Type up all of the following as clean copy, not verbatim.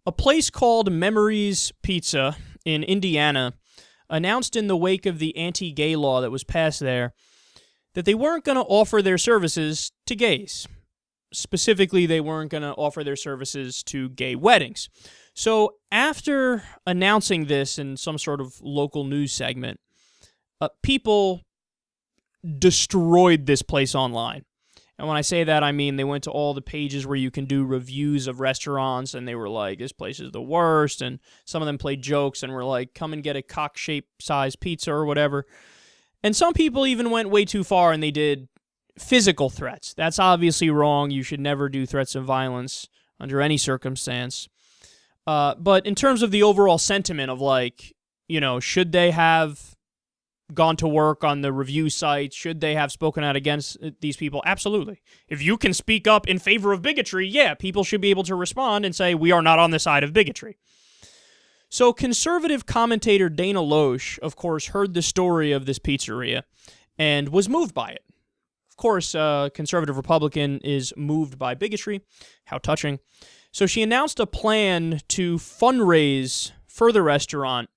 A place called Memories Pizza in Indiana announced in the wake of the anti-gay law that was passed there that they weren't going to offer their services to gays. Specifically, they weren't going to offer their services to gay weddings. So after announcing this in some sort of local news segment, people destroyed this place online. And when I say that, I mean they went to all the pages where you can do reviews of restaurants, and they were like, this place is the worst, and some of them played jokes and were like, come and get a cock-shaped size pizza or whatever. And some people even went way too far, and they did physical threats. That's obviously wrong. You should never do threats of violence under any circumstance. But in terms of the overall sentiment of like, you know, should they have gone to work on the review sites? Should they have spoken out against these people? Absolutely. If you can speak up in favor of bigotry, yeah, people should be able to respond and say, we are not on the side of bigotry. So conservative commentator Dana Loesch, of course, heard the story of this pizzeria and was moved by it. Of course, conservative Republican is moved by bigotry. How touching. So she announced a plan to fundraise for the restaurant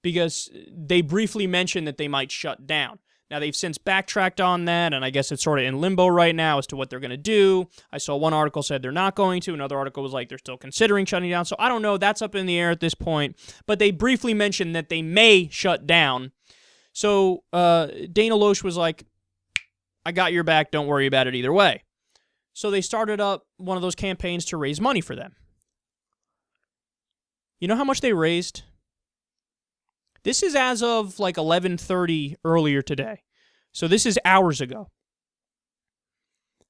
because they briefly mentioned that they might shut down. Now, they've since backtracked on that, and I guess it's sort of in limbo right now as to what they're going to do. I saw one article said they're not going to. Another article was like they're still considering shutting down. So I don't know. That's up in the air at this point. But they briefly mentioned that they may shut down. So Dana Loesch was like, I got your back. Don't worry about it either way. So they started up one of those campaigns to raise money for them. You know how much they raised? This is as of like 11:30 earlier today. So this is hours ago.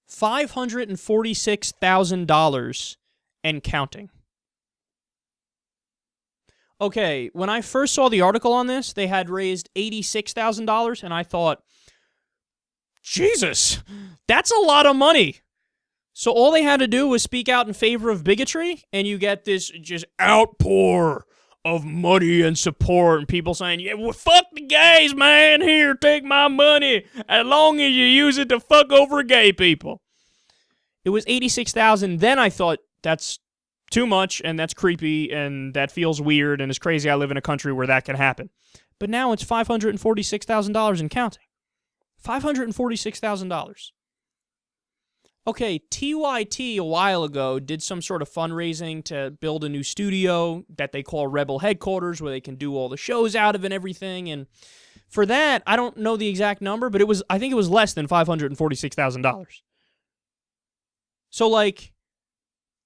$546,000 and counting. Okay, when I first saw the article on this, they had raised $86,000, and I thought, Jesus, that's a lot of money. So all they had to do was speak out in favor of bigotry, and you get this just outpour of money and support, and people saying, yeah, well, fuck the gays, man. Here, take my money, as long as you use it to fuck over gay people. It was $86,000. Then I thought, that's too much, and that's creepy, and that feels weird, and it's crazy I live in a country where that can happen. But now it's $546,000 and counting. $546,000. Okay, TYT a while ago did some sort of fundraising to build a new studio that they call Rebel Headquarters, where they can do all the shows out of and everything. And for that, I don't know the exact number, but I think it was less than $546,000. So, like,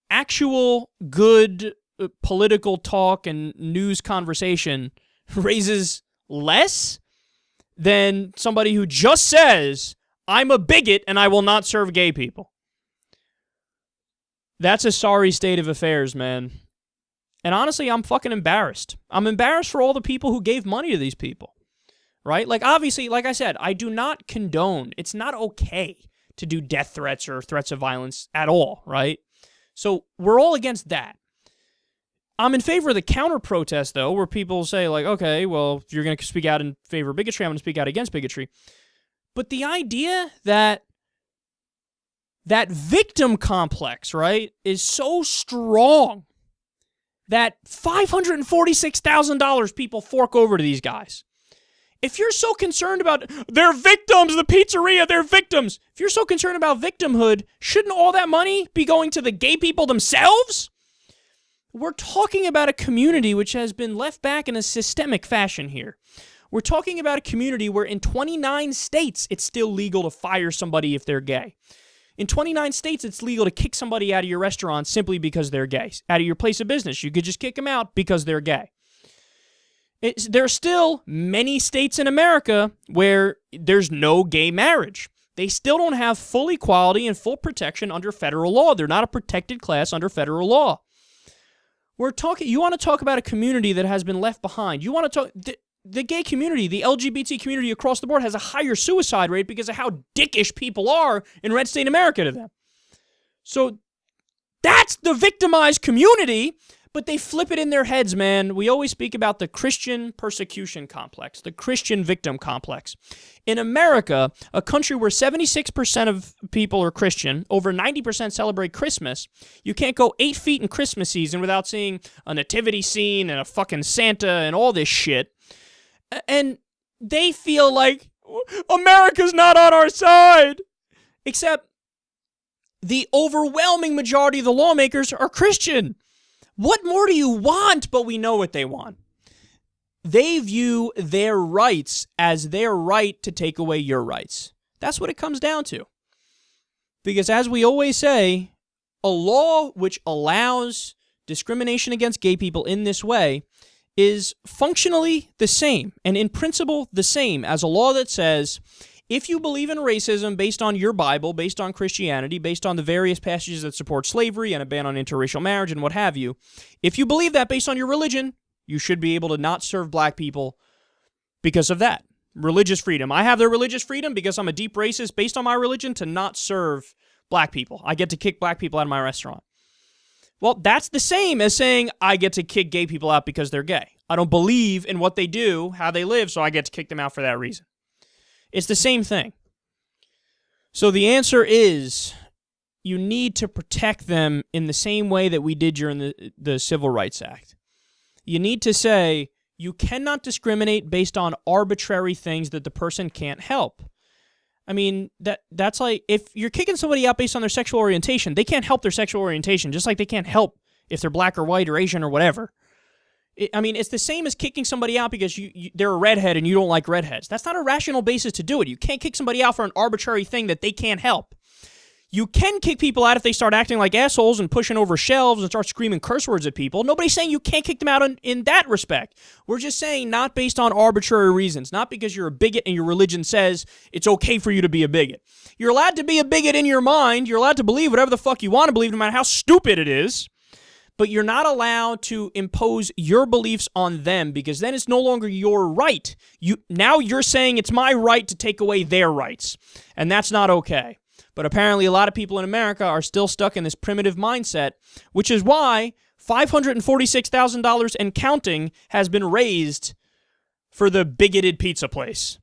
actual good political talk and news conversation raises less than somebody who just says, I'm a bigot and I will not serve gay people. That's a sorry state of affairs, man. And honestly, I'm fucking embarrassed. I'm embarrassed for all the people who gave money to these people, right? Like, obviously, like I said, I do not condone. It's not okay to do death threats or threats of violence at all, right? So we're all against that. I'm in favor of the counter-protest, though, where people say, like, okay, well, if you're going to speak out in favor of bigotry, I'm going to speak out against bigotry. But the idea that victim complex, right, is so strong that $546,000 people fork over to these guys. If you're so concerned about, they're victims, the pizzeria, they're victims. If you're so concerned about victimhood, shouldn't all that money be going to the gay people themselves? We're talking about a community which has been left back in a systemic fashion here. We're talking about a community where in 29 states, it's still legal to fire somebody if they're gay. In 29 states, it's legal to kick somebody out of your restaurant simply because they're gay. Out of your place of business, you could just kick them out because they're gay. There are still many states in America where there's no gay marriage. They still don't have full equality and full protection under federal law. They're not a protected class under federal law. You want to talk about a community that has been left behind. You want to talk... The gay community, the LGBT community across the board has a higher suicide rate because of how dickish people are in red state America to them. So that's the victimized community, But they flip it in their heads, man. We always speak about the Christian persecution complex, the Christian victim complex. In America, a country where 76% of people are Christian, over 90% celebrate Christmas, you can't go 8 feet in Christmas season without seeing a nativity scene and a fucking Santa and all this shit. And they feel like America's not on our side. Except the overwhelming majority of the lawmakers are Christian. What more do you want? But we know what they want. They view their rights as their right to take away your rights. That's what it comes down to. Because as we always say, a law which allows discrimination against gay people in this way is functionally the same, and in principle the same as a law that says, if you believe in racism based on your Bible, based on Christianity, based on the various passages that support slavery and a ban on interracial marriage and what have you, if you believe that based on your religion, you should be able to not serve black people because of that. Religious freedom. I have the religious freedom because I'm a deep racist based on my religion to not serve black people. I get to kick black people out of my restaurant. Well, that's the same as saying I get to kick gay people out because they're gay. I don't believe in what they do, how they live, so I get to kick them out for that reason. It's the same thing. So the answer is you need to protect them in the same way that we did during the Civil Rights Act. You need to say you cannot discriminate based on arbitrary things that the person can't help. I mean, that's like if you're kicking somebody out based on their sexual orientation, they can't help their sexual orientation, just like they can't help if they're black or white or Asian or whatever. I mean, it's the same as kicking somebody out because they're a redhead and you don't like redheads. That's not a rational basis to do it. You can't kick somebody out for an arbitrary thing that they can't help. You can kick people out if they start acting like assholes and pushing over shelves and start screaming curse words at people. Nobody's saying you can't kick them out in that respect. We're just saying not based on arbitrary reasons, not because you're a bigot and your religion says it's okay for you to be a bigot. You're allowed to be a bigot in your mind. You're allowed to believe whatever the fuck you want to believe, no matter how stupid it is. But you're not allowed to impose your beliefs on them because then it's no longer your right. Now you're saying it's my right to take away their rights, and that's not okay. But apparently a lot of people in America are still stuck in this primitive mindset, which is why $546,000 and counting has been raised for the bigoted pizza place.